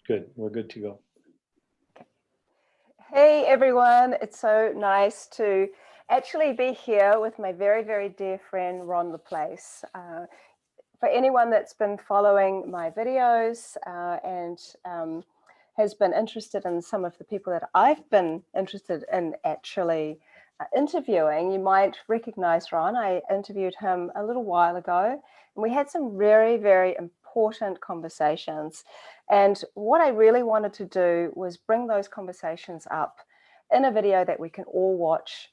Good. We're good to go. Hey everyone, it's so nice to actually be here with my very, very dear friend Ron LaPlace. For anyone that's been following my videos and has been interested in some of the people that I've been interested in actually interviewing, you might recognize Ron. I interviewed him a little while ago, and we had some very, very important conversations. And what I really wanted to do was bring those conversations up in a video that we can all watch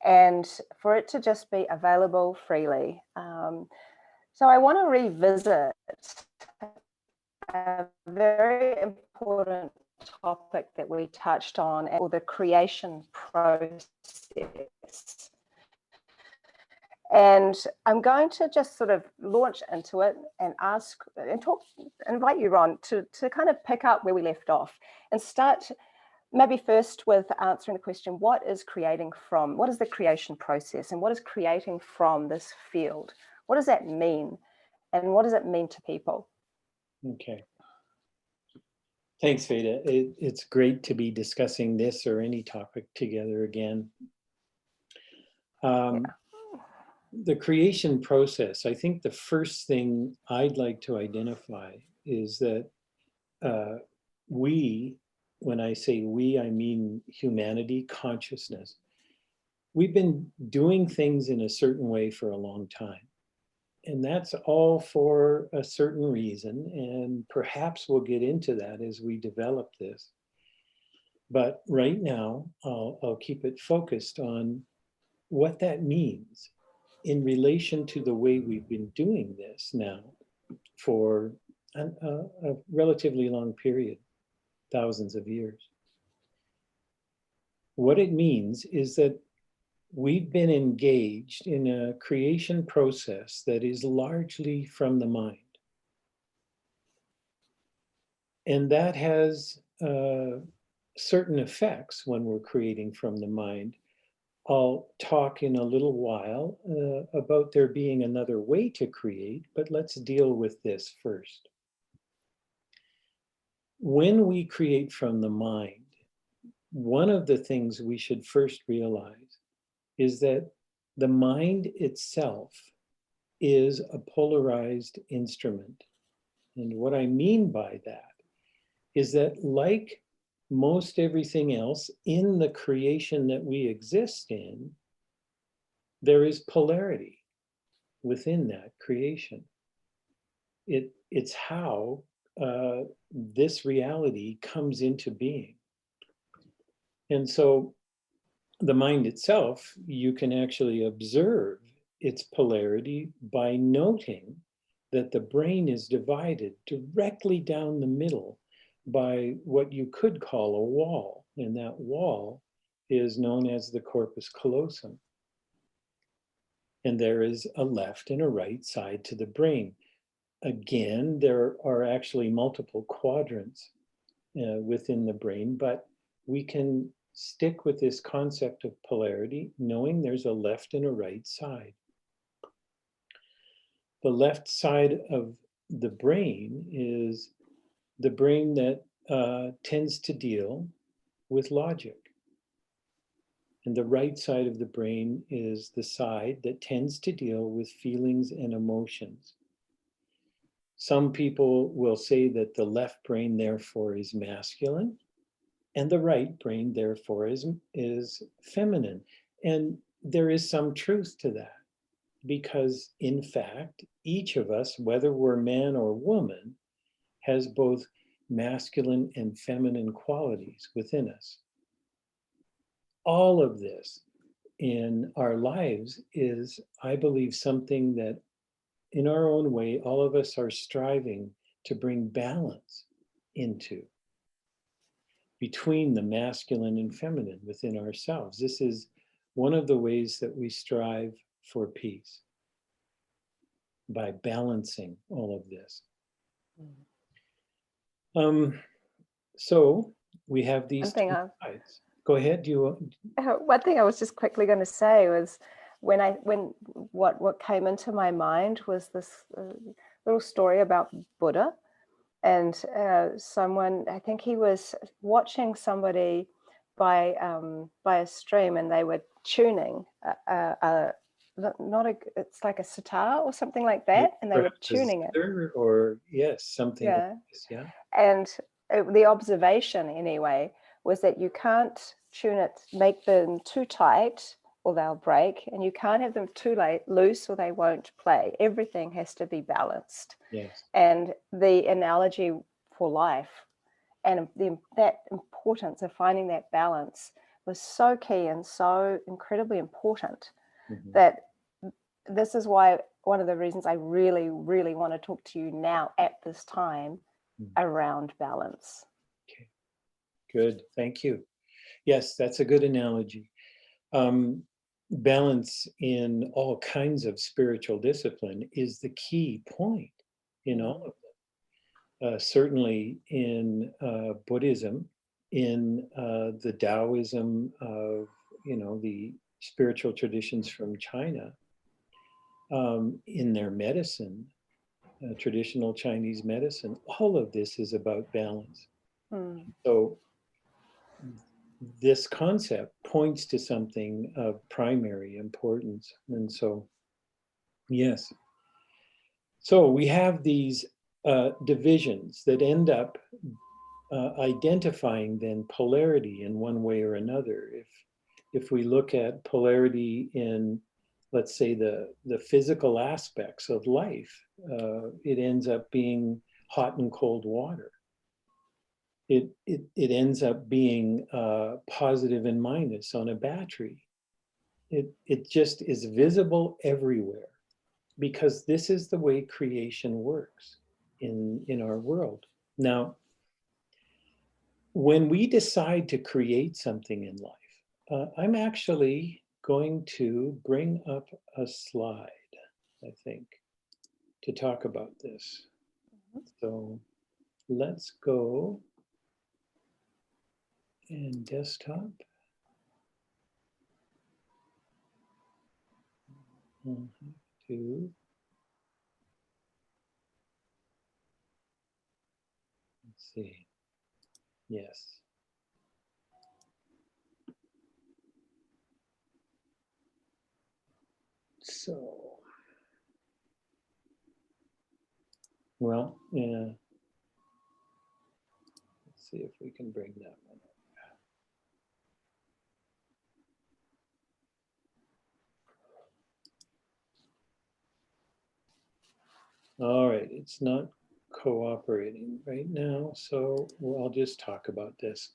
and for it to just be available freely. So I want to revisit a very important topic that we touched on, or the creation process. And I'm going to just sort of launch into it and ask and invite you, Ron, to kind of pick up where we left off and start maybe first with answering the question, what is creating from? What is the creation process, and what is creating from this field? What does that mean? And what does it mean to people? Okay. Thanks, Veda. It's great to be discussing this or any topic together again. The creation process, I think the first thing I'd like to identify is that we, when I say we, I mean humanity, consciousness. We've been doing things in a certain way for a long time. And that's all for a certain reason. And perhaps we'll get into that as we develop this. But right now, I'll keep it focused on what that means in relation to the way we've been doing this now for a relatively long period, thousands of years. What it means is that we've been engaged in a creation process that is largely from the mind. And that has certain effects when we're creating from the mind. I'll talk in a little while about there being another way to create, but let's deal with this first. When we create from the mind, one of the things we should first realize is that the mind itself is a polarized instrument. And what I mean by that is that, like most everything else in the creation that we exist in, there is polarity within that creation. It's how this reality comes into being. And so the mind itself, you can actually observe its polarity by noting that the brain is divided directly down the middle by what you could call a wall. And that wall is known as the corpus callosum. And there is a left and a right side to the brain. Again, there are actually multiple quadrants within the brain, but we can stick with this concept of polarity, knowing there's a left and a right side. The left side of the brain is the brain that tends to deal with logic. And the right side of the brain is the side that tends to deal with feelings and emotions. Some people will say that the left brain, therefore, is masculine, and the right brain, therefore, is feminine. And there is some truth to that, because in fact, each of us, whether we're man or woman, has both masculine and feminine qualities within us. All of this in our lives is, I believe, something that in our own way, all of us are striving to bring balance into, between the masculine and feminine within ourselves. This is one of the ways that we strive for peace, by balancing all of this. So we have these two sides. Go ahead. One thing I was just quickly going to say was what came into my mind was this little story about Buddha. And someone, I think he was watching somebody by a stream, and they were tuning not a, it's like a sitar or something like that, and they were Perhaps a tuning it. zither, or yes, something like Yeah. this, yeah. And the observation anyway was that you can't tune it, make them too tight or they'll break, and you can't have them too loose or they won't play. Everything has to be balanced. Yes. And the analogy for life and that importance of finding that balance was so key and so incredibly important that this is why one of the reasons I really, really want to talk to you now at this time around balance. Okay, good. Thank you. Yes, that's a good analogy. Balance in all kinds of spiritual discipline is the key point in all of them. Certainly in Buddhism, in the Taoism of, the spiritual traditions from China, in their medicine, traditional Chinese medicine, all of this is about balance. So this concept points to something of primary importance. And so, yes. So we have these divisions that end up identifying then polarity in one way or another. If we look at polarity in, let's say, the physical aspects of life, it ends up being hot and cold water. It ends up being positive and minus on a battery. It just is visible everywhere, because this is the way creation works in our world. Now, when we decide to create something in life, I'm actually going to bring up a slide, I think, to talk about this. So let's go and desktop. To, let's see, yes. So, well, yeah. Let's see if we can bring that one up. All right, it's not cooperating right now, so I'll just talk about this.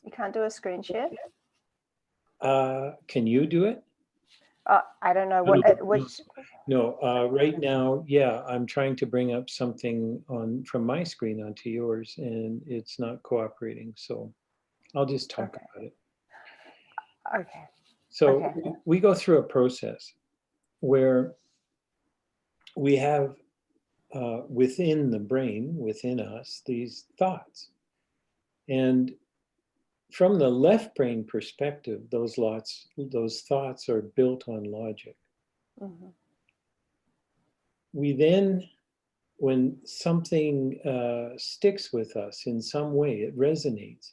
You can't do a screen share? Can you do it? I don't know which. No, right now, yeah, I'm trying to bring up something from my screen onto yours, and it's not cooperating. So I'll just talk about it. Okay. So we go through a process where we have within the brain, within us, these thoughts. And from the left brain perspective, those thoughts are built on logic. We then, when something sticks with us in some way, it resonates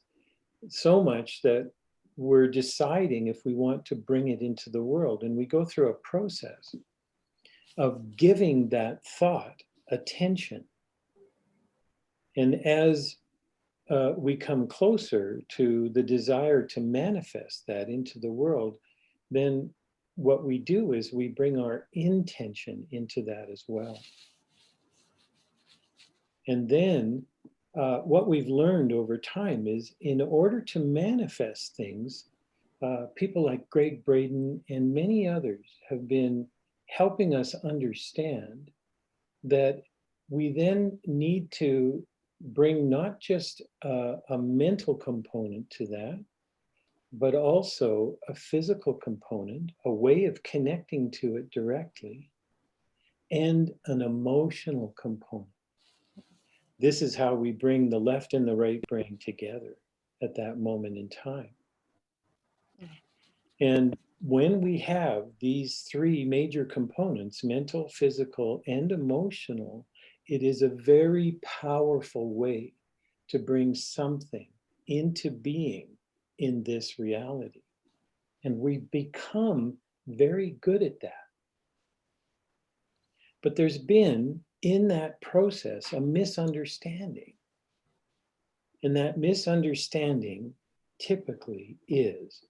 so much that we're deciding if we want to bring it into the world. And we go through a process of giving that thought attention. And as we come closer to the desire to manifest that into the world, then what we do is we bring our intention into that as well. And then what we've learned over time is, in order to manifest things, people like Greg Braden and many others have been helping us understand that we then need to bring not just a mental component to that, but also a physical component, a way of connecting to it directly, and an emotional component. This is how we bring the left and the right brain together at that moment in time. And when we have these three major components, mental, physical, and emotional, It is a very powerful way to bring something into being in this reality. And we've become very good at that. But there's been, in that process, a misunderstanding. And that misunderstanding typically is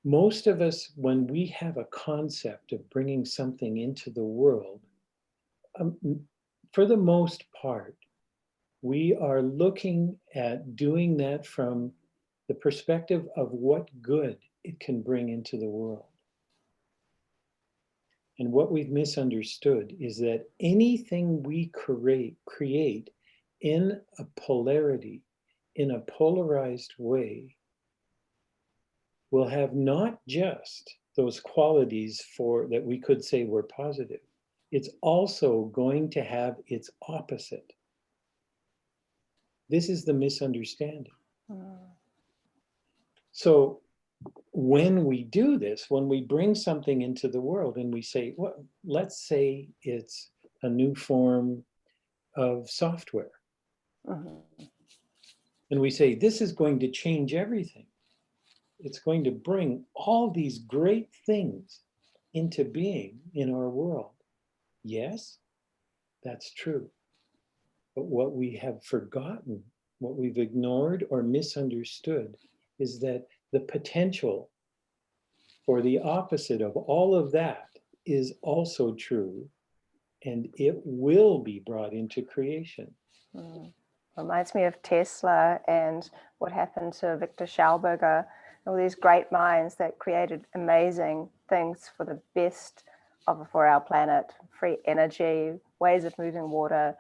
most of us, when we have a concept of bringing something into the world, for the most part, we are looking at doing that from the perspective of what good it can bring into the world. And what we've misunderstood is that anything we create in a polarity, in a polarized way, will have not just those qualities that we could say were positive. It's also going to have its opposite. This is the misunderstanding. So when we do this, when we bring something into the world and we say, well, let's say it's a new form of software. And we say, this is going to change everything. It's going to bring all these great things into being in our world. Yes, that's true. But what we have forgotten, what we've ignored or misunderstood, is that the potential for the opposite of all of that is also true, and it will be brought into creation. Reminds me of Tesla and what happened to Victor Schauberger, all these great minds that created amazing things for the best for our planet, free energy, ways of moving water,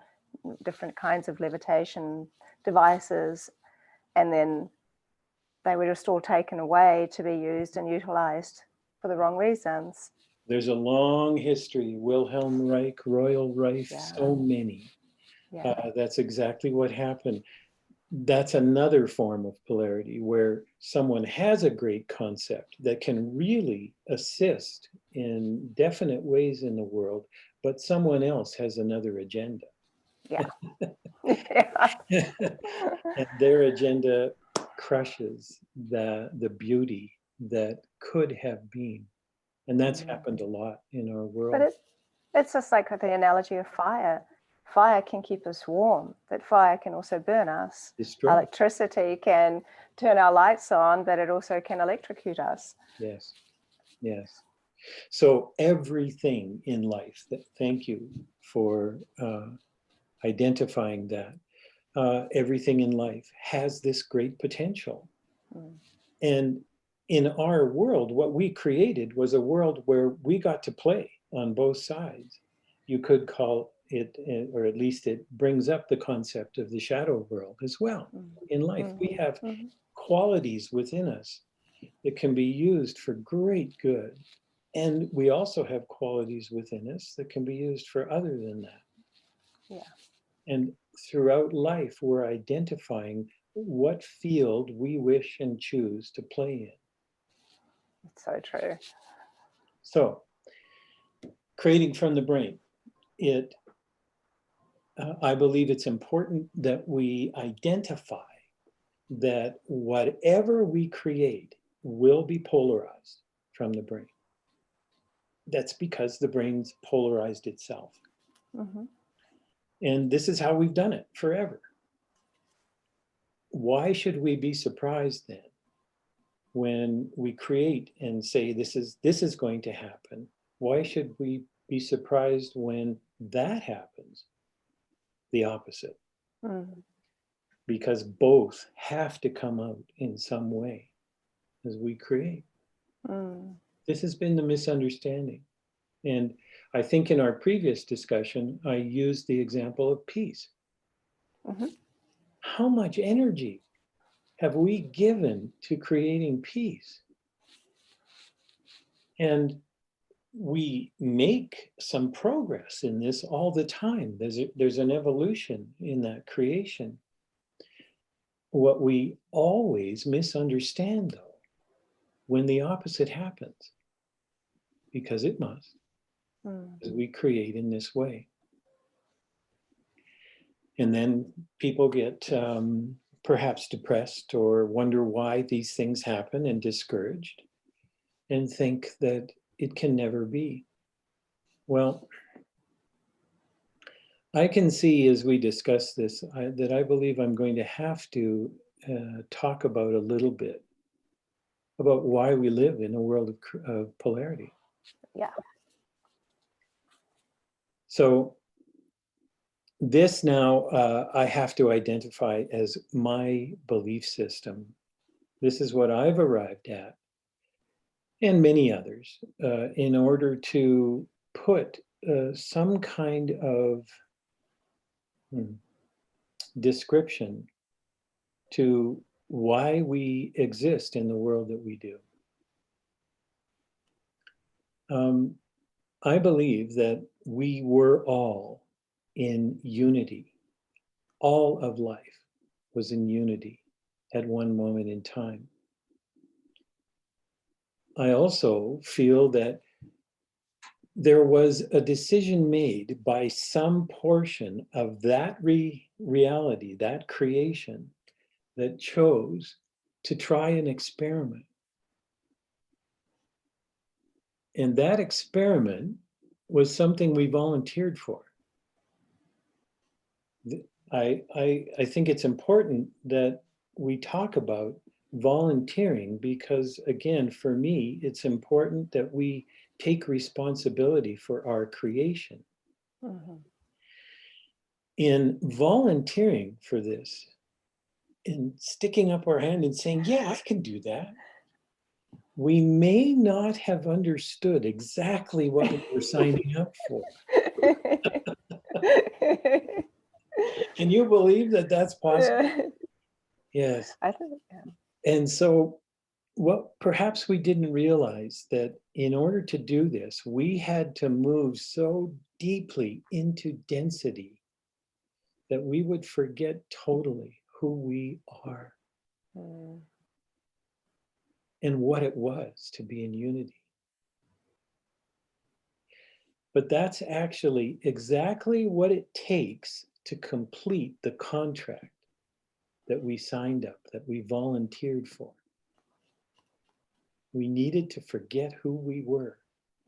different kinds of levitation devices, and then they were just all taken away to be used and utilized for the wrong reasons. There's a long history, Wilhelm Reich, Royal Reich, so many. That's exactly what happened. That's another form of polarity where someone has a great concept that can really assist in definite ways in the world, but someone else has another agenda. And their agenda crushes the beauty that could have been. And that's happened a lot in our world. But it's just like the analogy of fire. Fire can keep us warm, but fire can also burn us. Destroy. Electricity can turn our lights on, but it also can electrocute us. Yes, yes. So everything in life, thank you for identifying that. Everything in life has this great potential. And in our world, what we created was a world where we got to play on both sides. You could call it, or at least it brings up the concept of the shadow world as well. In life, we have qualities within us that can be used for great good. And we also have qualities within us that can be used for other than that. And throughout life, we're identifying what field we wish and choose to play in. So true. So, creating from the brain, I believe it's important that we identify that whatever we create will be polarized from the brain. That's because the brain's polarized itself. And this is how we've done it forever. Why should we be surprised then when we create and say this is going to happen? Why should we be surprised when that happens? The opposite. Because both have to come out in some way as we create. This has been the misunderstanding. And I think in our previous discussion, I used the example of peace. How much energy have we given to creating peace? And we make some progress in this all the time. There's an evolution in that creation. What we always misunderstand, though, when the opposite happens, because it must, as we create in this way. And then people get perhaps depressed or wonder why these things happen and discouraged and think that it can never be. Well, I can see as we discuss this that I believe I'm going to have to talk about a little bit about why we live in a world of polarity. Yeah. So this now I have to identify as my belief system. This is what I've arrived at, and many others, in order to put some kind of description to why we exist in the world that we do. I believe that we were all in unity. All of life was in unity at one moment in time. I also feel that there was a decision made by some portion of that reality, that creation, that chose to try an experiment. And that experiment was something we volunteered for. I think it's important that we talk about volunteering because, again, for me, it's important that we take responsibility for our creation. Mm-hmm. In volunteering for this, in sticking up our hand and saying, yeah, I can do that, we may not have understood exactly what we were signing up for. Can you believe that that's possible? Yeah. Yes. I think, yeah. And so what perhaps we didn't realize that in order to do this, we had to move so deeply into density that we would forget totally who we are and what it was to be in unity. But that's actually exactly what it takes to complete the contract that we signed up, that we volunteered for. We needed to forget who we were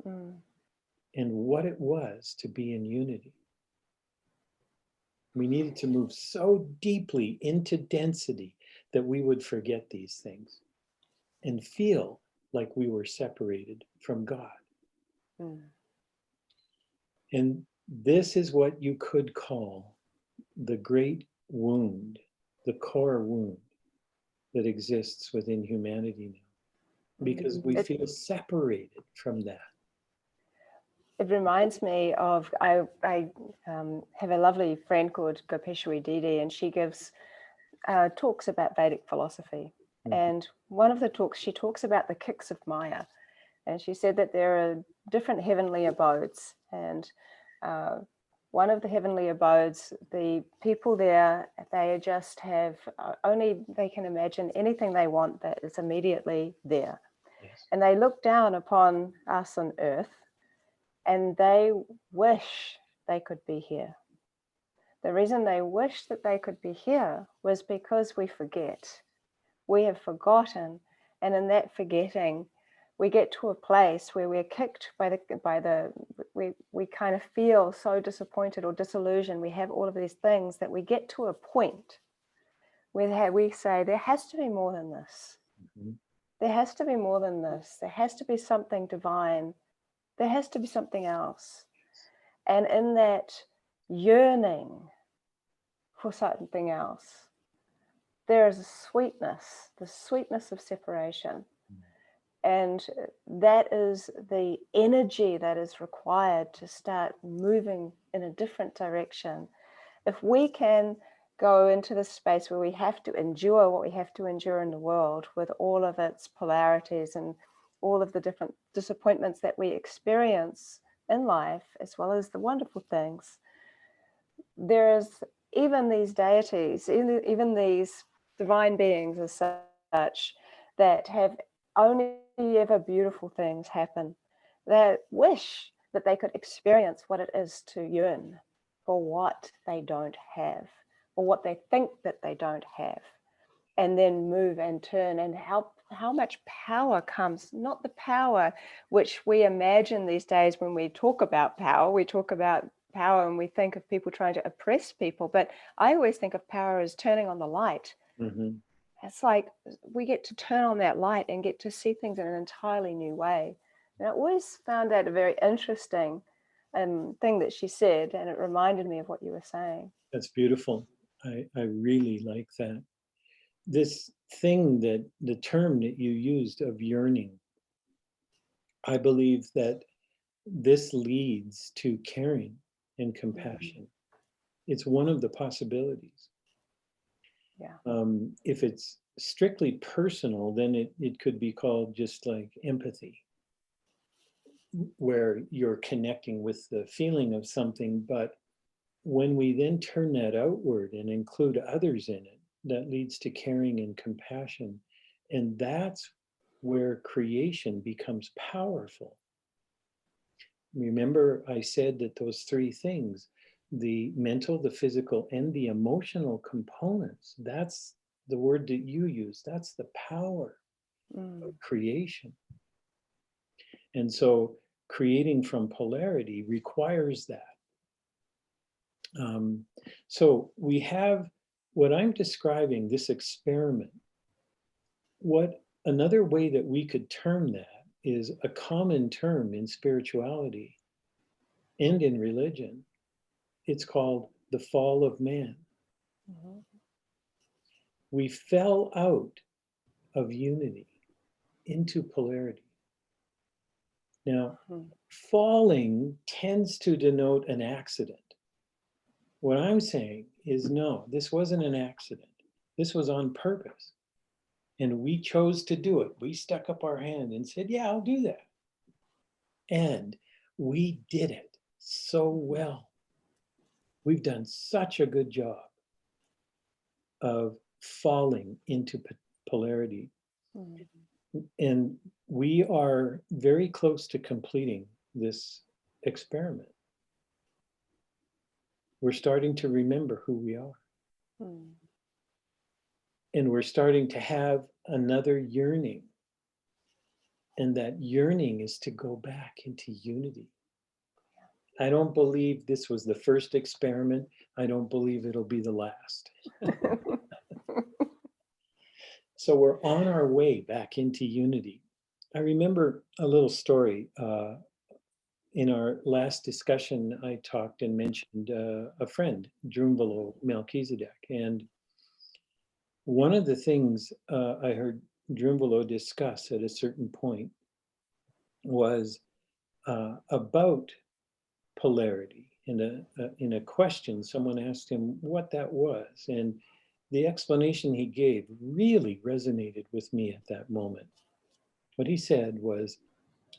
and what it was to be in unity. We needed to move so deeply into density that we would forget these things and feel like we were separated from God. And this is what you could call the great wound, the core wound that exists within humanity now, because we feel separated from that. It reminds me of, I have a lovely friend called Gopeshwari Didi, and she gives talks about Vedic philosophy. And one of the talks, she talks about the kicks of Maya. And she said that there are different heavenly abodes. And one of the heavenly abodes, the people there, they just have only, they can imagine anything they want that is immediately there. Yes. And they look down upon us on earth and they wish they could be here. The reason they wish that they could be here was because we forget. We have forgotten, and in that forgetting, we get to a place where we're kicked we kind of feel so disappointed or disillusioned. We have all of these things that we get to a point where we say, there has to be more than this. There has to be more than this. There has to be something divine. There has to be something else. And in that yearning for something else, there is a sweetness, the sweetness of separation. And that is the energy that is required to start moving in a different direction. If we can go into the space where we have to endure what we have to endure in the world with all of its polarities and all of the different disappointments that we experience in life, as well as the wonderful things, there is even these deities, even these divine beings as such, that have only ever beautiful things happen, that wish that they could experience what it is to yearn. for what they don't have, or what they think that they don't have, and then move and turn, and how much power comes, not the power which we imagine these days when we talk about power. We talk about power and we think of people trying to oppress people, but I always think of power as turning on the light. Mm-hmm. It's like we get to turn on that light and get to see things in an entirely new way. And I always found that a very interesting thing that she said, and it reminded me of what you were saying. That's beautiful. I really like that. This thing, that the term that you used of yearning, I believe that this leads to caring and compassion. It's one of the possibilities. Yeah. If it's strictly personal, then it could be called just like empathy, where you're connecting with the feeling of something. But when we then turn that outward and include others in it, that leads to caring and compassion. And that's where creation becomes powerful. Remember, I said that those three things, the mental, the physical, and the emotional components, that's the word that you use. That's the power of creation. And so creating from polarity requires that. So we have what I'm describing, this experiment. What another way that we could term that is a common term in spirituality and in religion. It's called the fall of man. Mm-hmm. We fell out of unity into polarity. Now, falling tends to denote an accident. What I'm saying is, no, this wasn't an accident. This was on purpose. And we chose to do it. We stuck up our hand and said, yeah, I'll do that. And we did it so well. We've done such a good job of falling into polarity. And we are very close to completing this experiment. We're starting to remember who we are. And we're starting to have another yearning. And that yearning is to go back into unity. I don't believe this was the first experiment. I don't believe it'll be the last. So we're on our way back into unity. I remember a little story. In our last discussion, I talked and mentioned a friend, Drumvalo Melchizedek. And one of the things I heard Drumvalo discuss at a certain point was about polarity. In a question, someone asked him what that was. And the explanation he gave really resonated with me at that moment. What he said was,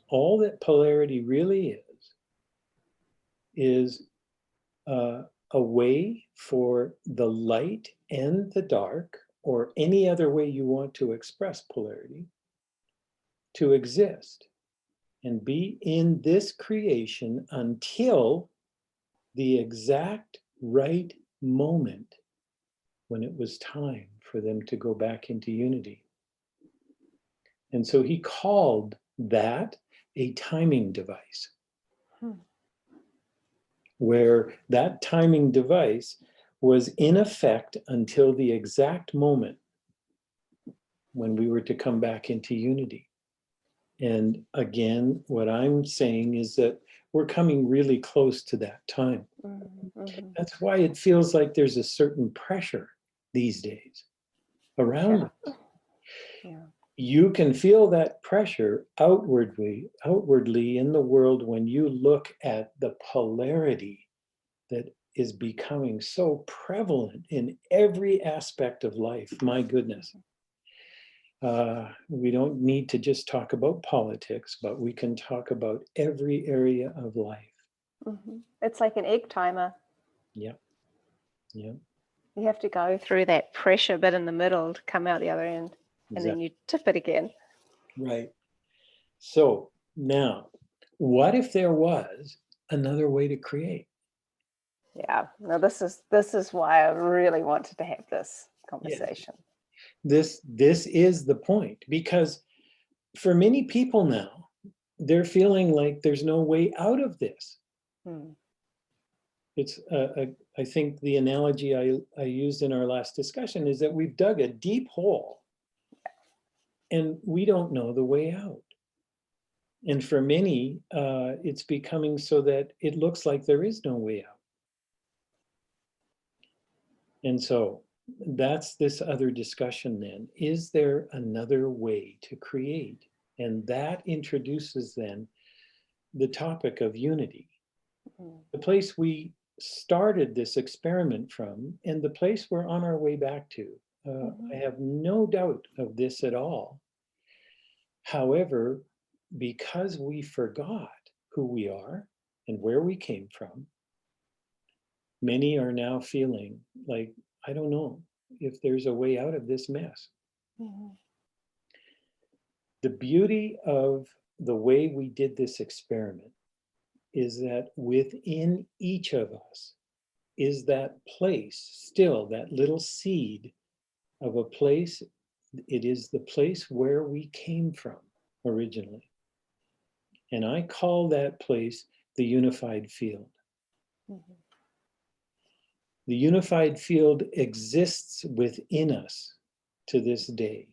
all that polarity really is a way for the light and the dark, or any other way you want to express polarity, to exist and be in this creation until the exact right moment when it was time for them to go back into unity. And so he called that a timing device, where that timing device was in effect until the exact moment when we were to come back into unity. And again, what I'm saying is that we're coming really close to that time. That's why it feels like there's a certain pressure these days around us. Yeah. You can feel that pressure outwardly in the world when you look at the polarity that is becoming so prevalent in every aspect of life. My goodness. We don't need to just talk about politics, but we can talk about every area of life. It's like an egg timer. Yeah. Yeah. You have to go through that pressure bit in the middle to come out the other end. Exactly. And then you tip it again. Right. So now, what if there was another way to create? Yeah. No, this is why I really wanted to have this Yes. conversation. This is the point, because for many people now, they're feeling like there's no way out of this. Mm. It's I think the analogy I used in our last discussion is that we've dug a deep hole and we don't know the way out. And for many, it's becoming so that it looks like there is no way out. And so that's this other discussion then. Is there another way to create? And that introduces then the topic of unity, Mm. the place we started this experiment from, and the place we're on our way back to. I have no doubt of this at all. However, because we forgot who we are and where we came from, many are now feeling like, I don't know if there's a way out of this mess. Mhm. The beauty of the way we did this experiment is that within each of us is that place, still that little seed of a place. It is the place where we came from originally. And I call that place the unified field. Mhm. The unified field exists within us to this day,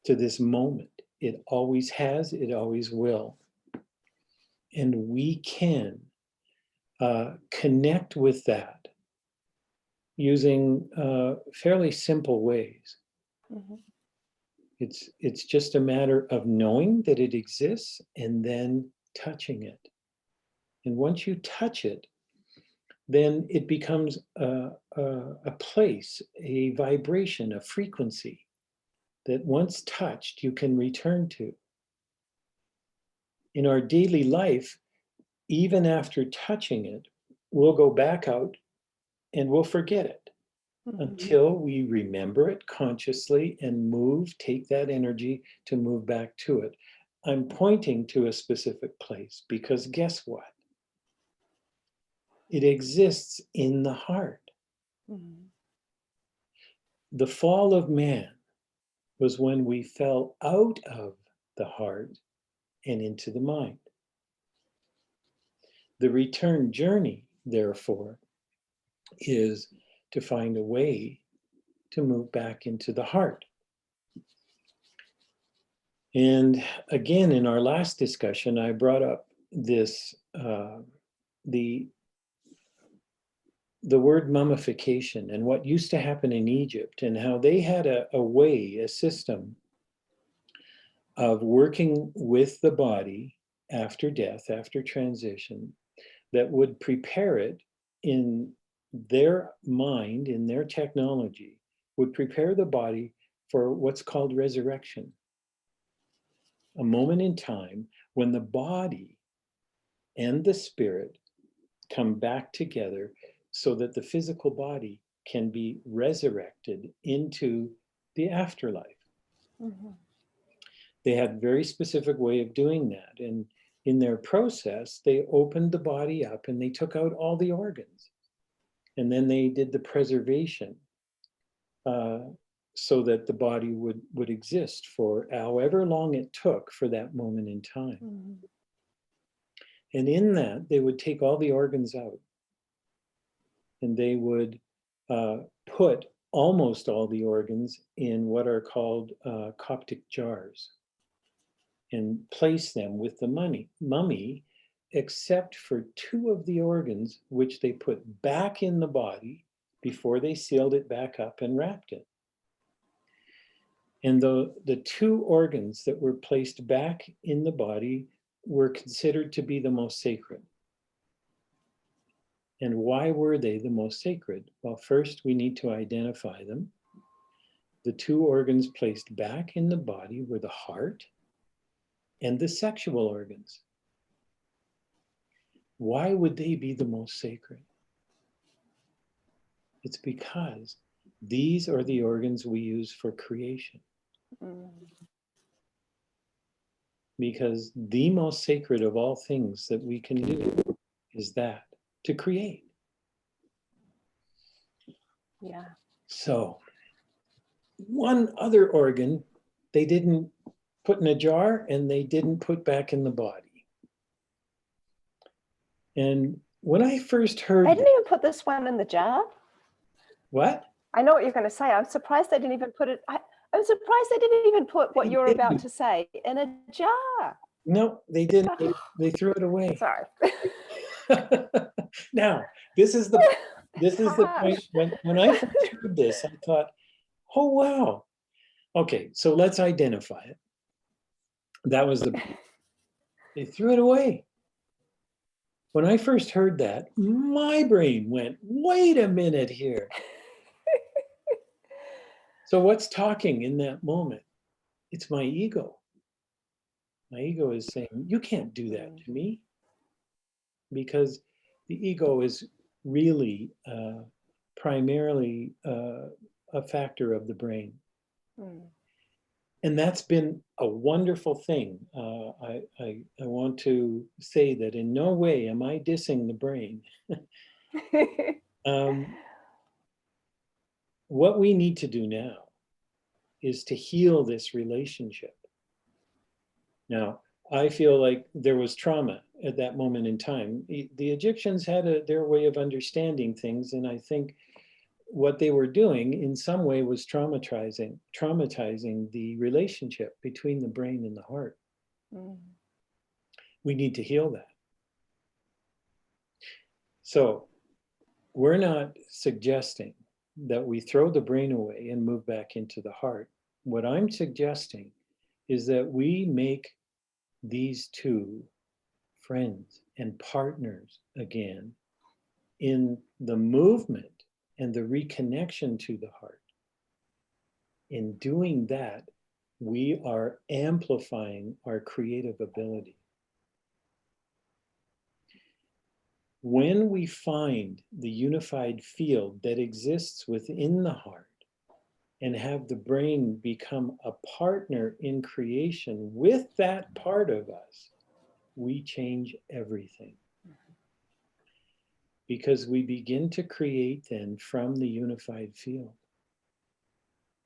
to this moment. It always has, it always will. And we can connect with that using fairly simple ways. Mhm. It's just a matter of knowing that it exists and then touching it. And once you touch it, then it becomes a place, a vibration, a frequency that once touched, you can return to. In our daily life, even after touching it, we'll go back out and we'll forget it Mhm. until we remember it consciously and move, take that energy to move back to it. I'm pointing to a specific place because guess what? It exists in the heart. Mhm. The fall of man was when we fell out of the heart and into the mind. The return journey, therefore, is to find a way to move back into the heart. And again, in our last discussion, I brought up this the the word mummification and what used to happen in Egypt, and how they had a way, a system of working with the body after death, after transition, that would prepare it in their mind, in their technology, would prepare the body for what's called resurrection. A moment in time when the body and the spirit come back together so that the physical body can be resurrected into the afterlife. Mhm. They had a very specific way of doing that. And in their process, they opened the body up and they took out all the organs. And then they did the preservation uh, so that the body would exist for however long it took for that moment in time. Mhm. And in that, they would take all the organs out and they would put almost all the organs in what are called Coptic jars and place them with the mummy, except for two of the organs, which they put back in the body before they sealed it back up and wrapped it. And the two organs that were placed back in the body were considered to be the most sacred. And why were they the most sacred? Well, first we need to identify them. The two organs placed back in the body were the heart and the sexual organs. Why would they be the most sacred? It's because these are the organs we use for creation. Mhm. Because the most sacred of all things that we can do is that, to create. Yeah. So one other organ they didn't put in a jar and they didn't put back in the body. And when I first heard They didn't even put this one in the jar. what? I know what you're going to say. I'm surprised they didn't even put it. I'm surprised they didn't even put what you're about to say in a jar. No, they didn't. They threw it away. Sorry. Now, this is the point. Harsh. When I first heard this, I thought, oh wow. Okay, so let's identify it. That was they threw it away. When I first heard that, my brain went, wait a minute here. So what's talking in that moment? It's my ego. My ego is saying, you can't do that to me. Because the ego is really primarily a factor of the brain. And that's been a wonderful thing. I want to say that in no way am I dissing the brain. What we need to do now is to heal this relationship. Now, I feel like there was trauma at that moment in time. The Egyptians had their way of understanding things, and I think what they were doing in some way was traumatizing the relationship between the brain and the heart. We need to heal that. So we're not suggesting that we throw the brain away and move back into the heart. What I'm suggesting is that we make these two friends and partners again in the movement and the reconnection to the heart. In doing that, we are amplifying our creative ability. When we find the unified field that exists within the heart and have the brain become a partner in creation with that part of us, we change everything. Because we begin to create then from the unified field.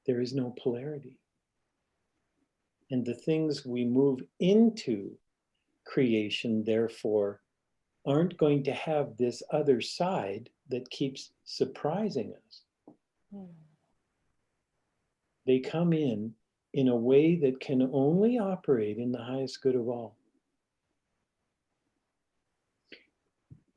There is no polarity. And the things we move into creation, therefore, aren't going to have this other side that keeps surprising us. They come in a way that can only operate in the highest good of all.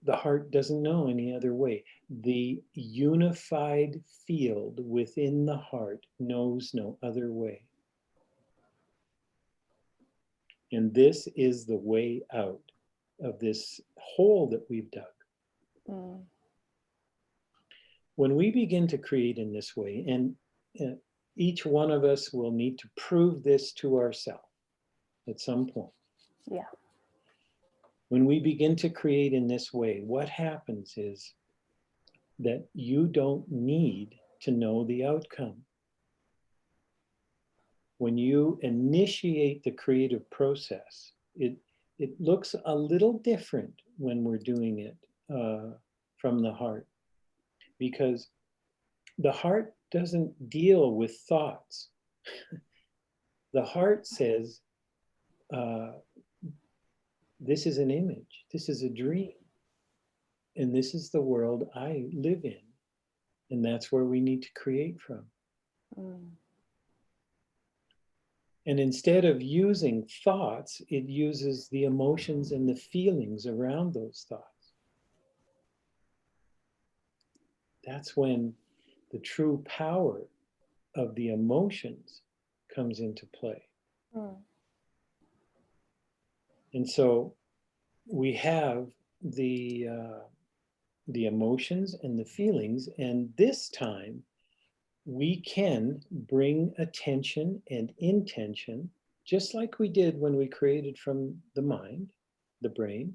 The heart doesn't know any other way. The unified field within the heart knows no other way. And this is the way out of this hole that we've dug. When we begin to create in this way, and each one of us will need to prove this to ourselves at some point. Yeah. When we begin to create in this way, what happens is that you don't need to know the outcome. When you initiate the creative process, it looks a little different when we're doing it from the heart, because the heart doesn't deal with thoughts. The heart says, this is an image, this is a dream, and this is the world I live in, and that's where we need to create from. And instead of using thoughts, it uses the emotions and the feelings around those thoughts. That's when the true power of the emotions comes into play. And so we have the emotions and the feelings, and this time we can bring attention and intention, just like we did when we created from the mind, the brain.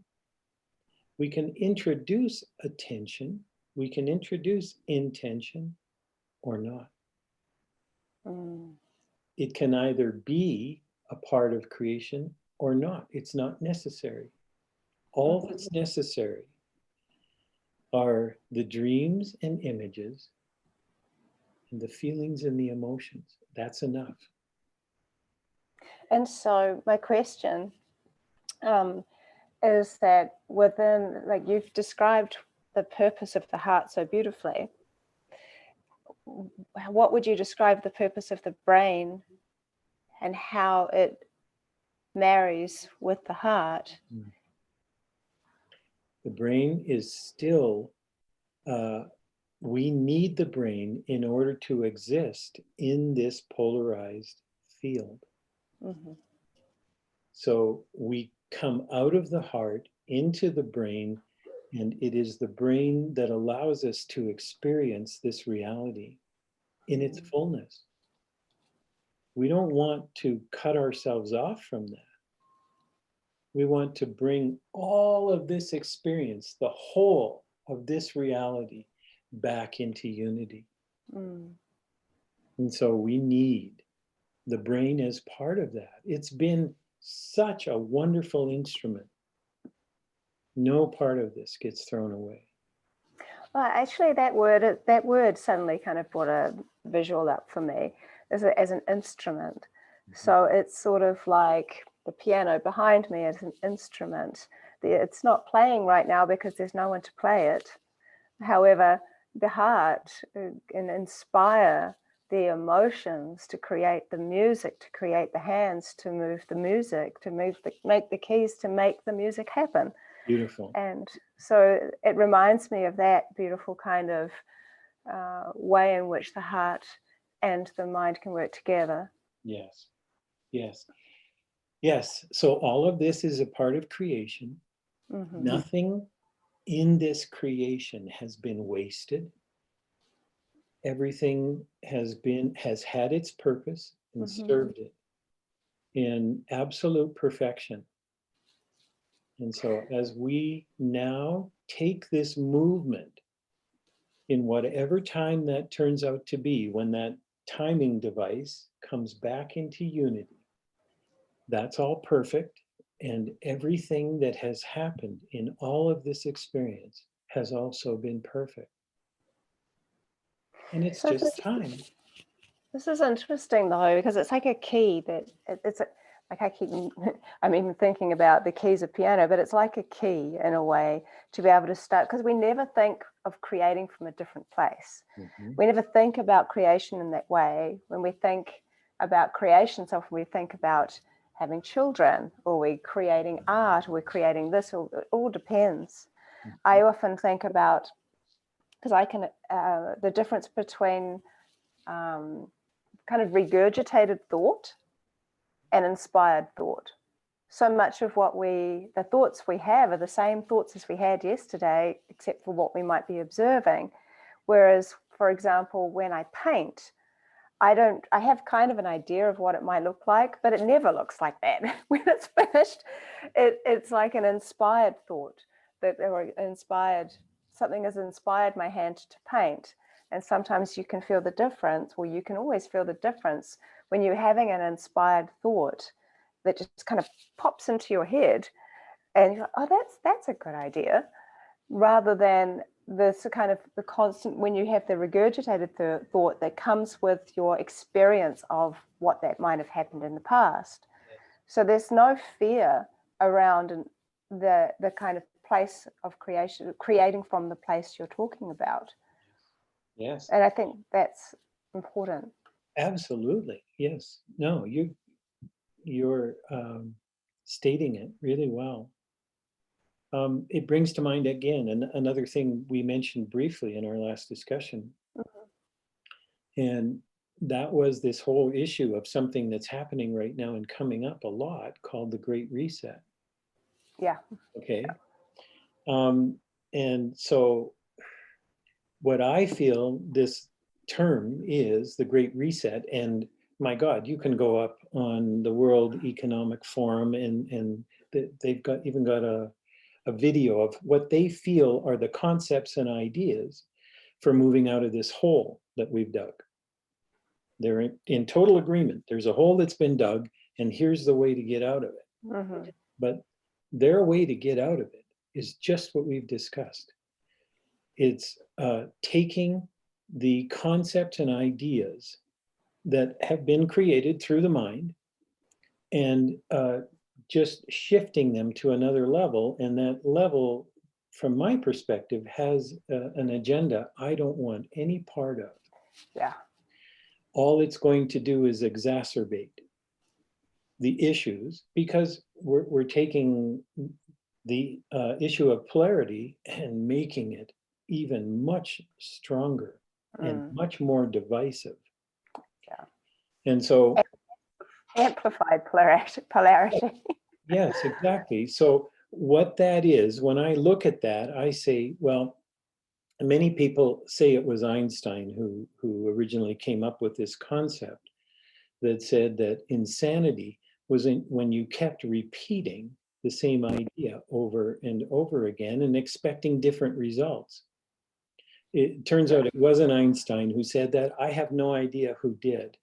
We can introduce attention, we can introduce intention or not. It can either be a part of creation or not. It's not necessary. All that's necessary are the dreams and images and the feelings and the emotions. That's enough. And so my question is that within, like you've described the purpose of the heart so beautifully, what would you describe the purpose of the brain and how it marries with the heart? The brain is still, we need the brain in order to exist in this polarized field. Mm-hmm. So we come out of the heart into the brain, and it is the brain that allows us to experience this reality in its fullness. We don't want to cut ourselves off from that. We want to bring all of this experience, the whole of this reality, back into unity. Mm. And so we need the brain as part of that. It's been such a wonderful instrument. No part of this gets thrown away. Well, actually, that word suddenly kind of brought a visual up for me as an instrument. Mm-hmm. So it's sort of like the piano behind me is an instrument. It's not playing right now because there's no one to play it. However, the heart can inspire the emotions to create the music, to create the hands, to move the music, to make the keys to make the music happen. Beautiful. And so it reminds me of that beautiful kind of way in which the heart and the mind can work together. Yes, yes, yes. So all of this is a part of creation. Mm-hmm. Nothing in this creation has been wasted. Everything has had its purpose and mm-hmm. served it in absolute perfection. And so as we now take this movement in whatever time that turns out to be, when that timing device comes back into unity, that's all perfect. And everything that has happened in all of this experience has also been perfect. And it's so just time. This is interesting though, because it's like a key that it's like I'm even thinking about the keys of piano, but it's like a key in a way to be able to start, because we never think of creating from a different place. Mm-hmm. We never think about creation in that way. When we think about creation, so often we think about having children, or we're creating art, or we're creating this, or it all depends. Mm-hmm. I often think about, because I can, the difference between kind of regurgitated thought and inspired thought. So much of the thoughts we have are the same thoughts as we had yesterday, except for what we might be observing. Whereas, for example, when I paint, I have kind of an idea of what it might look like, but it never looks like that. When it's finished, it's like an inspired thought something has inspired my hand to paint. And sometimes you can feel the difference, or you can always feel the difference when you're having an inspired thought that just kind of pops into your head and you're like, oh, that's a good idea, rather than this kind of the constant, when you have the regurgitated thought that comes with your experience of what that might have happened in the past. Yes. So there's no fear around the kind of place of creating from the place you're talking about. Yes. And I think that's important. Absolutely. Yes. No, you're stating it really well. It brings to mind again another thing we mentioned briefly in our last discussion. Mm-hmm. And that was this whole issue of something that's happening right now and coming up a lot called the Great Reset. Yeah. Okay. And so what I feel this term is the Great Reset, and my God, you can go up on the World Economic Forum and they've got a video of what they feel are the concepts and ideas for moving out of this hole that we've dug. They're in total agreement. There's a hole that's been dug, and here's the way to get out of it. Mm-hmm. But their way to get out of it is just what we've discussed. It's taking the concepts and ideas that have been created through the mind, and just shifting them to another level. And that level, from my perspective, has an agenda I don't want any part of. Yeah. All it's going to do is exacerbate the issues, because we're taking the issue of polarity and making it even much stronger and much more divisive. Yeah. And so Amplified polarity. yes, exactly. So what that is, when I look at that, I say, well, many people say it was Einstein who originally came up with this concept that said that insanity was when you kept repeating the same idea over and over again and expecting different results. It turns out it wasn't Einstein who said that. I have no idea who did,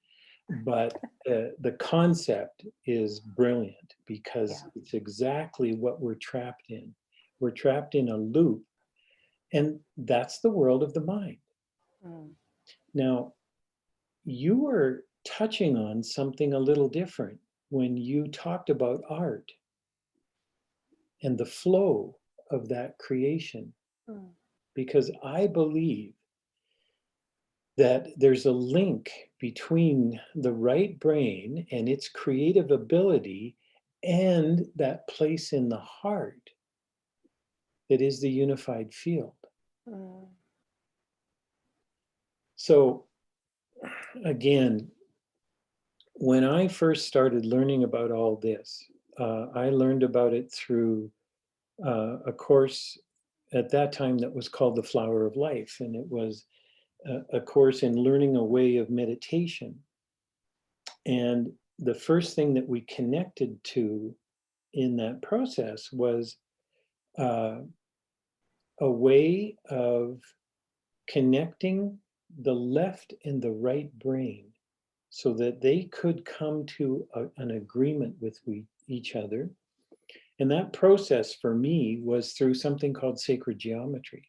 but the concept is brilliant, because it's exactly what we're trapped in. We're trapped in a loop, and that's the world of the mind. Now, you were touching on something a little different when you talked about art and the flow of that creation, because I believe that there's a link between the right brain and its creative ability and that place in the heart that is the unified field. So again, when I first started learning about all this, I learned about it through a course at that time that was called The Flower of Life. And it was a course in learning a way of meditation. And the first thing that we connected to in that process was uh, a way of connecting the left and the right brain so that they could come to an agreement with each other. And that process for me was through something called sacred geometry.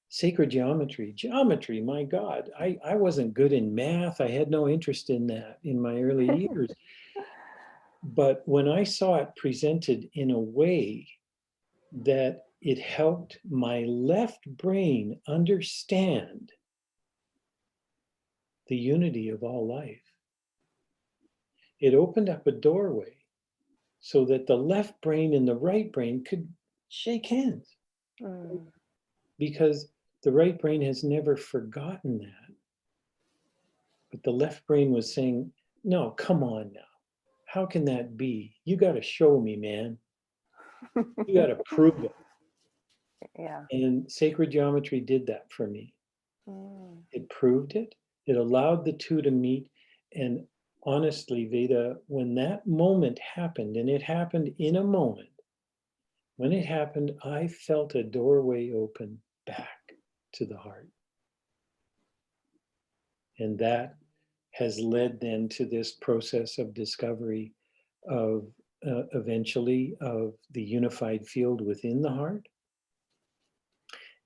Sacred geometry, my God, I wasn't good in math. I had no interest in that in my early years. But when I saw it presented in a way that it helped my left brain understand the unity of all life, it opened up a doorway so that the left brain and the right brain could shake hands. Because the right brain has never forgotten that. But the left brain was saying, no, come on now. How can that be? You got to show me, man. You got to prove it. Yeah. And sacred geometry did that for me. It proved it. It allowed the two to meet. And honestly, Veda, when that moment happened, and it happened in a moment, when it happened, I felt a doorway open back to the heart. And that has led then to this process of discovery of eventually of the unified field within the heart,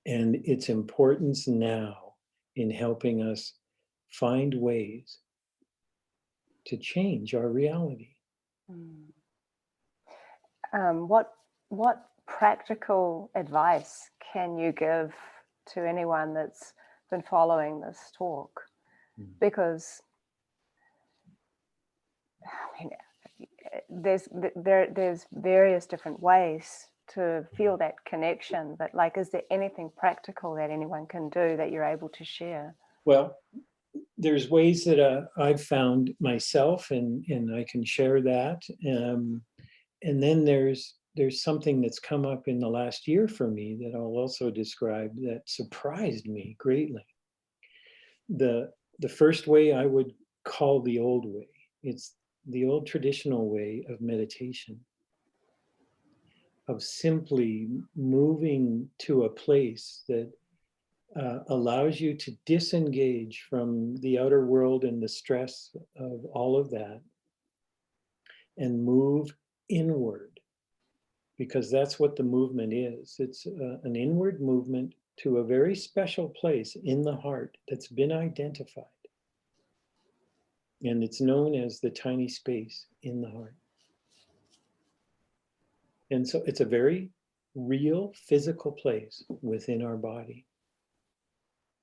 and its importance now in helping us find ways to change our reality. What practical advice can you give to anyone that's been following this talk? Because I mean, there's various different ways to feel that connection, but like, is there anything practical that anyone can do that you're able to share? Well, there's ways that I've found myself, and I can share that. And then there's something that's come up in the last year for me that I'll also describe that surprised me greatly. The first way I would call the old way. It's the old traditional way of meditation, of simply moving to a place that allows you to disengage from the outer world and the stress of all of that and move inward, because that's what the movement is. It's an inward movement to a very special place in the heart that's been identified. And it's known as the tiny space in the heart. And so it's a very real physical place within our body.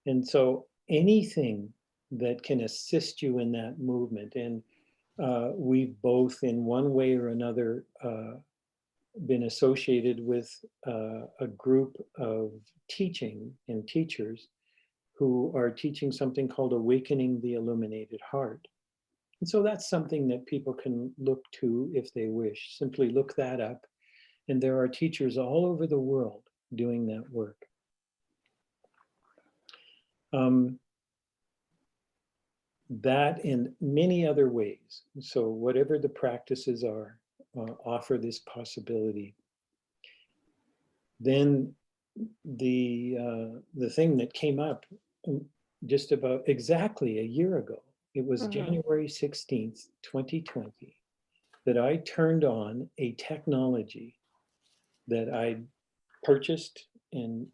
And so anything that can assist you in that movement, and we've both in one way or another been associated with a group of teaching and teachers who are teaching something called Awakening the Illuminated Heart. And so that's something that people can look to if they wish. Simply look that up. And there are teachers all over the world doing that work. That and many other ways. So whatever the practices are, offer this possibility. Then the thing that came up just about exactly a year ago, it was January 16th, 2020, that I turned on a technology that I purchased and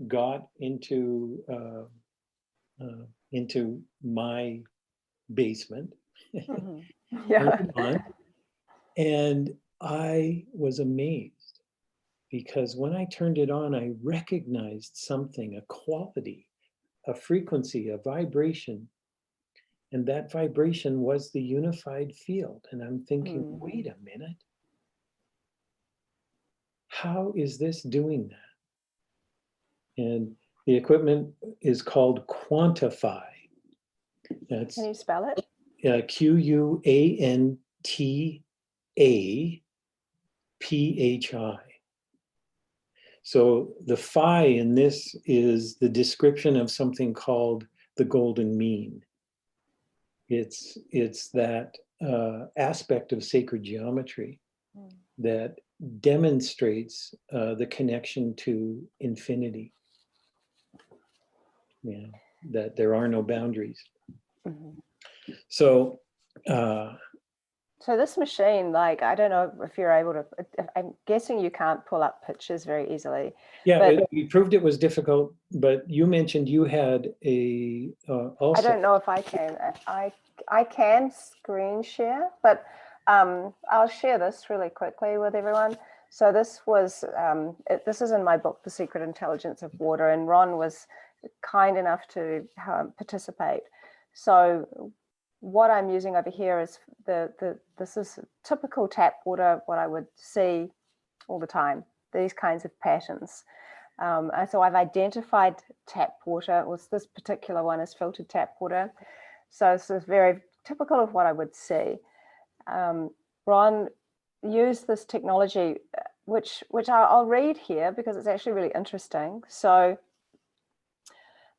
got into my basement. Yeah. And I was amazed because when I turned it on, I recognized something, a quality, a frequency, a vibration. And that vibration was the unified field. And I'm thinking, wait a minute. How is this doing that? And the equipment is called Quantify. That's, can you spell it? QUANTAPHI. So the phi in this is the description of something called the golden mean. It's that aspect of sacred geometry that demonstrates the connection to infinity. Yeah, that there are no boundaries. So this machine, like, I don't know if you're able to, I'm guessing you can't pull up pictures very easily. Yeah, we proved it was difficult, but you mentioned you had a also. I don't know if I can. I can screen share, but I'll share this really quickly with everyone. So this was, this is in my book, The Secret Intelligence of Water, and Ron was kind enough to participate. So what I'm using over here is this is typical tap water, what I would see all the time, these kinds of patterns. And so I've identified tap water. This particular one is filtered tap water. So this is very typical of what I would see. Ron used this technology, which I'll read here because it's actually really interesting. So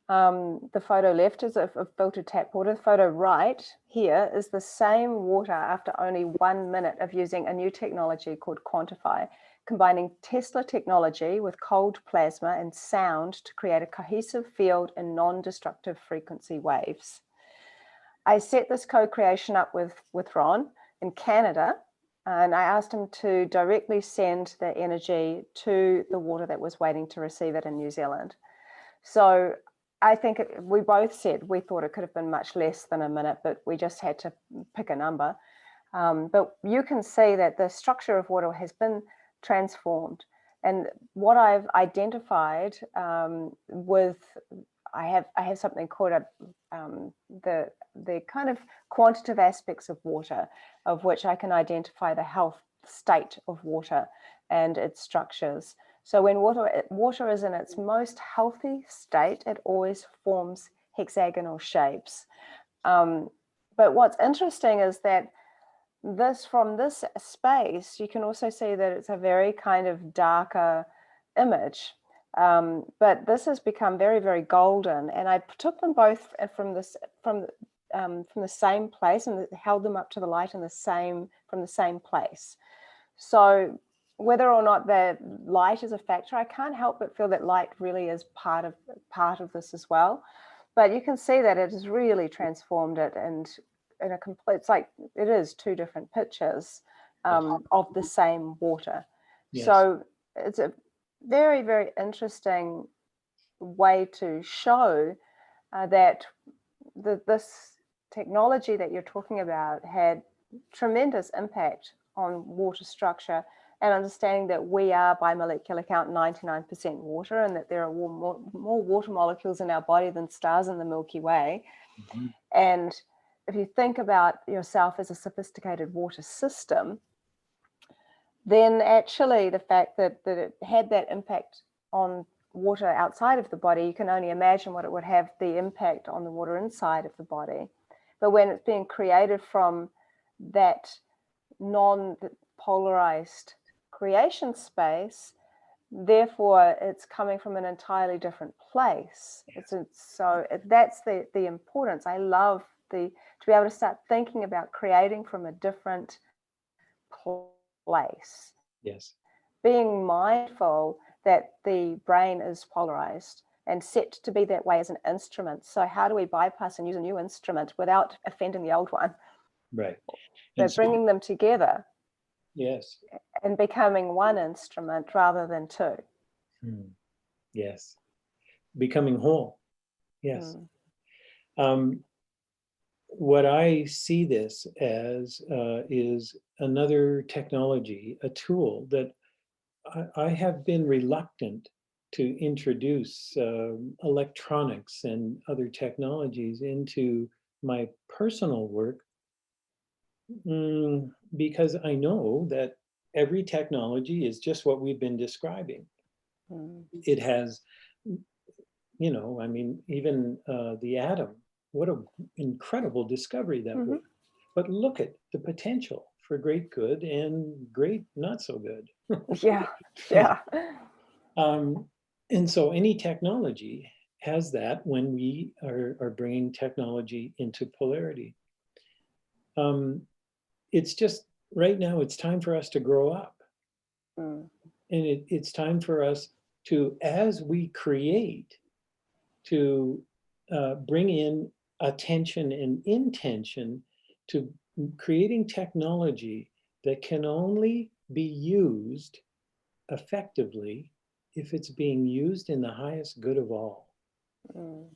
the photo left is of filtered tap water. The photo right here is the same water after only 1 minute of using a new technology called Quantify, combining Tesla technology with cold plasma and sound to create a cohesive field in non-destructive frequency waves. I set this co-creation up with Ron in Canada, and I asked him to directly send the energy to the water that was waiting to receive it in New Zealand. So I think we both said we thought it could have been much less than a minute, but we just had to pick a number. But you can see that the structure of water has been transformed. And what I've identified I have something called the kind of quantitative aspects of water, of which I can identify the health state of water and its structures. So when water is in its most healthy state, it always forms hexagonal shapes. But what's interesting is that from this space, you can also see that it's a very kind of darker image. But this has become very, very golden. And I took them both from the same place and held them up to the light from the same place. So whether or not the light is a factor, I can't help but feel that light really is part of this as well. But you can see that it has really transformed it, and in a complete, it's like it is two different pictures of the same water. Yes. So very, very interesting way to show that this technology that you're talking about had tremendous impact on water structure, and understanding that we are, by molecular count, 99% water, and that there are more water molecules in our body than stars in the Milky Way. Mhm. And if you think about yourself as a sophisticated water system, then actually the fact that it had that impact on water outside of the body, you can only imagine what it would have the impact on the water inside of the body. But when it's being created from that non-polarized creation space, therefore it's coming from an entirely different place. So that's the importance. I love to be able to start thinking about creating from a different place, Yes. being mindful that the brain is polarized and set to be that way as an instrument. So how do we bypass and use a new instrument without offending the old one? Right. And But so, bringing them together yes. and becoming one instrument rather than two. Hmm. Yes. Becoming whole. Yes. Mm. What I see this as is another technology, a tool that I have been reluctant to introduce electronics and other technologies into my personal work, because I know that every technology is just what we've been describing. Mm. It has, I mean, even the atom, what an incredible discovery that was. Mm-hmm. But look at the potential for great good and great not so good. Yeah, yeah. Um, and so any technology has that when we are bringing technology into polarity. Um, it's just right now, it's time for us to grow up. Mm. And it's time for us to, as we create, to bring in attention and intention to creating technology that can only be used effectively if it's being used in the highest good of all. Mm.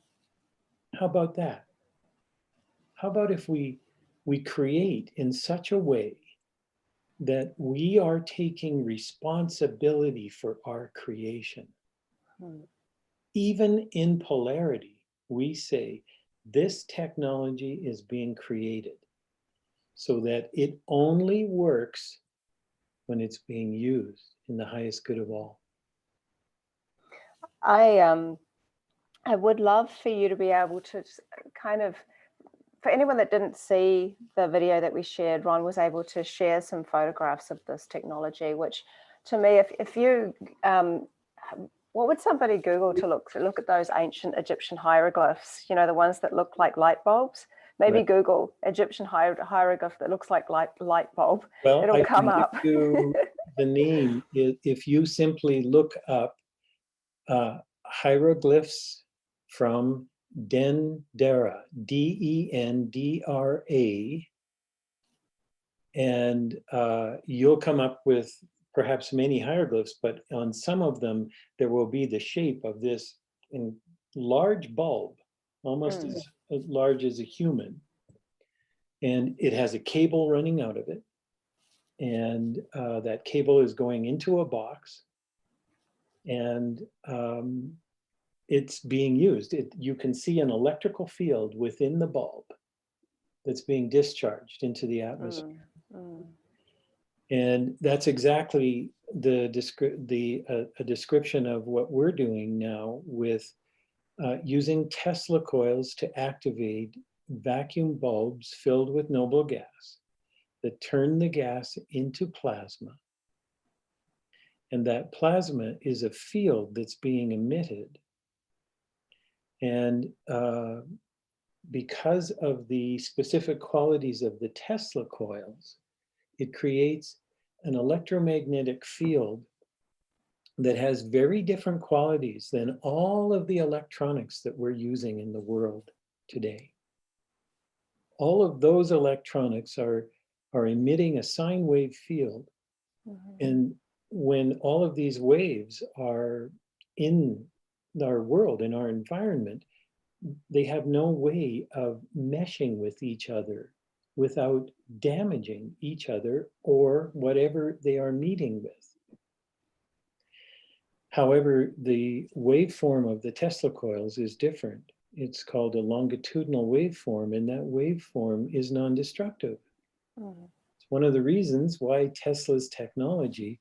How about that? How about if we create in such a way that we are taking responsibility for our creation? Mm. Even in polarity, we say this technology is being created so that it only works when it's being used in the highest good of all. I would love for you to be able to kind of, for anyone that didn't see the video that we shared, Ron was able to share some photographs of this technology, which to me, if you, what would somebody Google to look at those ancient Egyptian hieroglyphs, the ones that look like light bulbs? Maybe Right. Google Egyptian hieroglyph that looks like light bulb. Well, It'll I come can give up. you the name. If you simply look up hieroglyphs from Dendera, Dendra, and you'll come up with perhaps many hieroglyphs, but on some of them, there will be the shape of this large bulb, almost Mm. as large as a human. And it has a cable running out of it. And that cable is going into a box. And it's being used. You can see an electrical field within the bulb that's being discharged into the atmosphere. Mm. Mm. And that's exactly a description of what we're doing now with using Tesla coils to activate vacuum bulbs filled with noble gas that turn the gas into plasma. And that plasma is a field that's being emitted. And because of the specific qualities of the Tesla coils, it creates an electromagnetic field that has very different qualities than all of the electronics that we're using in the world today. All of those electronics are emitting a sine wave field. Mm-hmm. And when all of these waves are in our world, in our environment, they have no way of meshing with each other without damaging each other or whatever they are meeting with. However, the waveform of the Tesla coils is different. It's called a longitudinal waveform, and that waveform is non-destructive. It's one of the reasons why Tesla's technology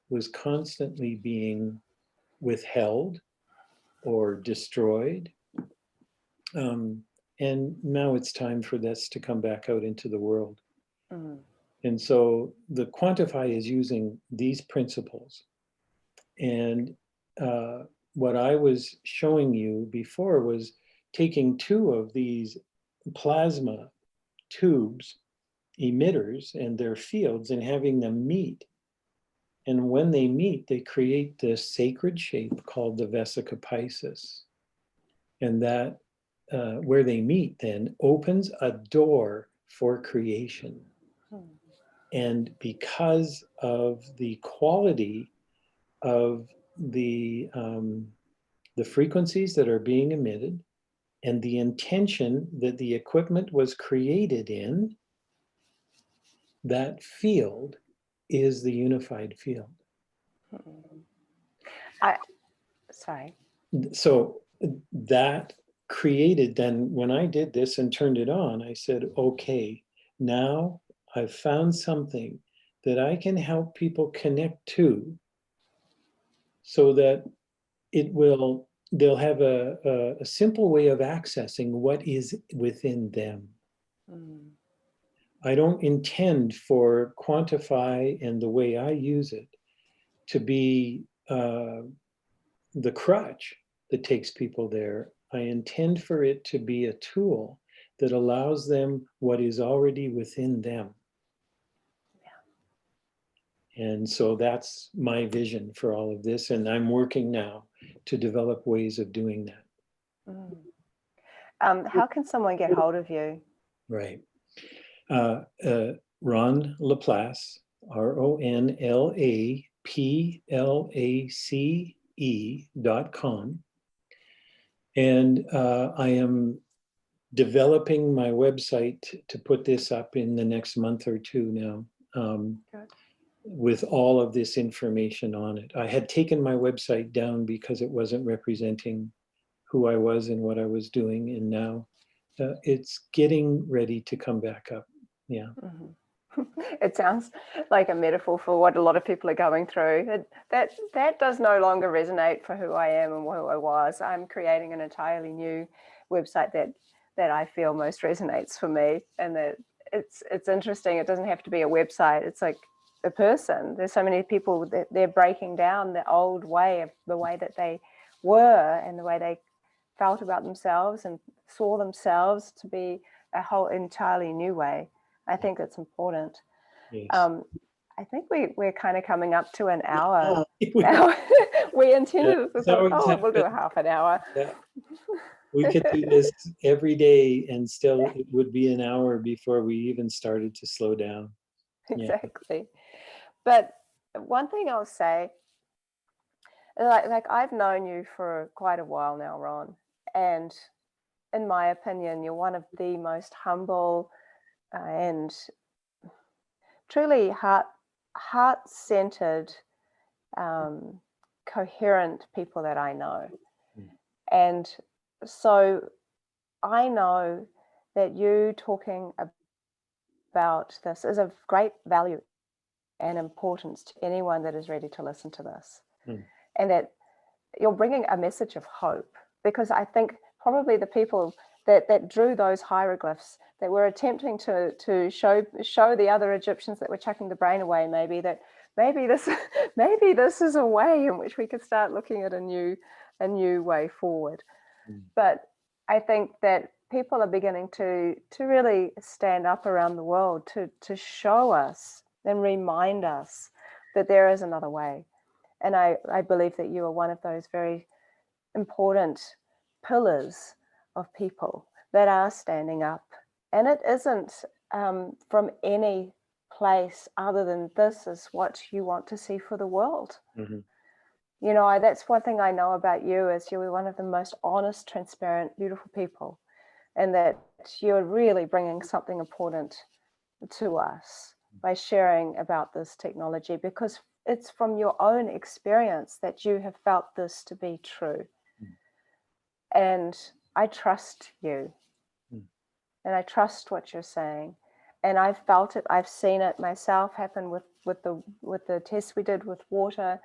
was constantly being withheld or destroyed. And now it's time for this to come back out into the world. And so the Quantify is using these principles. And what I was showing you before was taking 2 of these plasma tubes, emitters, and their fields, and having them meet. And when they meet, they create this sacred shape called the vesica piscis. And that, where they meet then, opens a door for creation. And because of the quality of the frequencies that are being emitted and the intention that the equipment was created in, that field is the unified field. Sorry. So that created, then when I did this and turned it on, I said, okay, now I've found something that I can help people connect to so that they'll have a simple way of accessing what is within them. I don't intend for Quantify and the way I use it to be the crutch that takes people there. I intend for it to be a tool that allows them what is already within them. And so that's my vision for all of this. And I'm working now to develop ways of doing that. How can someone get hold of you? Right. Ron LaPlace, RonLaplace.com. And I am developing my website to put this up in the next month or 2 now, with all of this information on it. I had taken my website down because it wasn't representing who I was and what I was doing. And now it's getting ready to come back up. Yeah. It sounds like a metaphor for what a lot of people are going through. That does no longer resonate for who I am and who I was. I'm creating an entirely new website that I feel most resonates for me. And that it's interesting. It doesn't have to be a website. It's like a person. There's so many people that they're breaking down the old way of the way that they were and the way they felt about themselves and saw themselves to be a whole entirely new way. I think that's important. Yes. I think we're kind of coming up to an hour. We intended, we thought, we'll do a half an hour. Yeah. We could do this every day and still it would be an hour before we even started to slow down. Exactly. Yeah. But one thing I'll say, like I've known you for quite a while now, Ron, and in my opinion, you're one of the most humble and truly heart-centered, coherent people that I know. And so I know that you talking about this is of great value and importance to anyone that is ready to listen to this. And that you're bringing a message of hope, because I think probably the people that drew those hieroglyphs, that were attempting to show the other Egyptians that were chucking the brain away, maybe this is a way in which we could start looking at a new way forward. But I think that people are beginning to really stand up around the world to show us and remind us that there is another way. And I believe that you are one of those very important pillars of people that are standing up. And it isn't from any place other than this is what you want to see for the world. Mhm. You know, that's one thing I know about you is you're one of the most honest, transparent, beautiful people, and that you're really bringing something important to us by sharing about this technology, because it's from your own experience that you have felt this to be true. Mm. And I trust you. Mm. And I trust what you're saying. And I've felt it, I've seen it myself happen with the tests we did with water.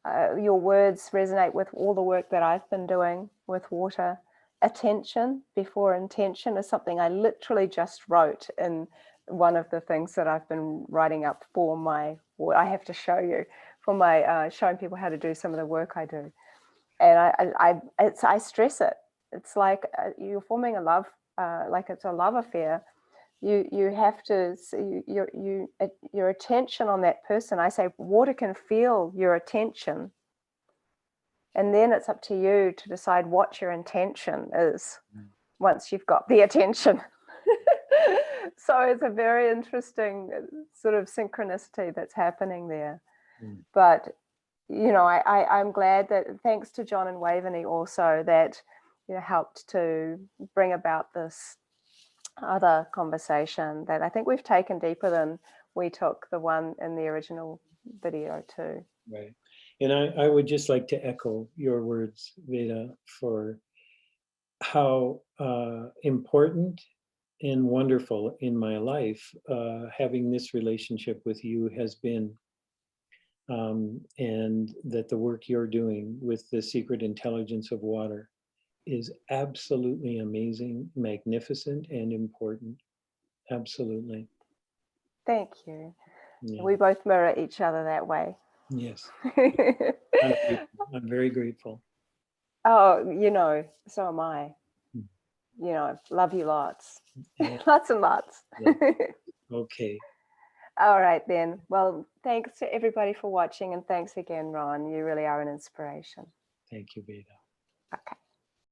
Your words resonate with all the work that I've been doing with water. Attention before intention is something I literally just wrote in one of the things that I've been writing up for my, I have to show you, for my showing people how to do some of the work I do. And I stress it. It's like you're forming a love, like it's a love affair. You have to your attention on that person. I say water can feel your attention, and then it's up to you to decide what your intention is once you've got the attention. So it's a very interesting sort of synchronicity that's happening there. Mm. But you know, I'm glad that thanks to John and Waveney also that helped to bring about this other conversation that I think we've taken deeper than we took the one in the original video too. Right. And I would just like to echo your words, Veda, for how important and wonderful in my life having this relationship with you has been. And that the work you're doing with the secret intelligence of water is absolutely amazing, magnificent, and important. Absolutely. Thank you. Yeah. We both mirror each other that way. Yes. I'm very grateful. Oh, you know, so am I. Mm. You know, love you lots. Yeah. Lots and lots. Yeah. Okay. All right, then. Well, thanks to everybody for watching. And thanks again, Ron. You really are an inspiration. Thank you, Veda. Okay.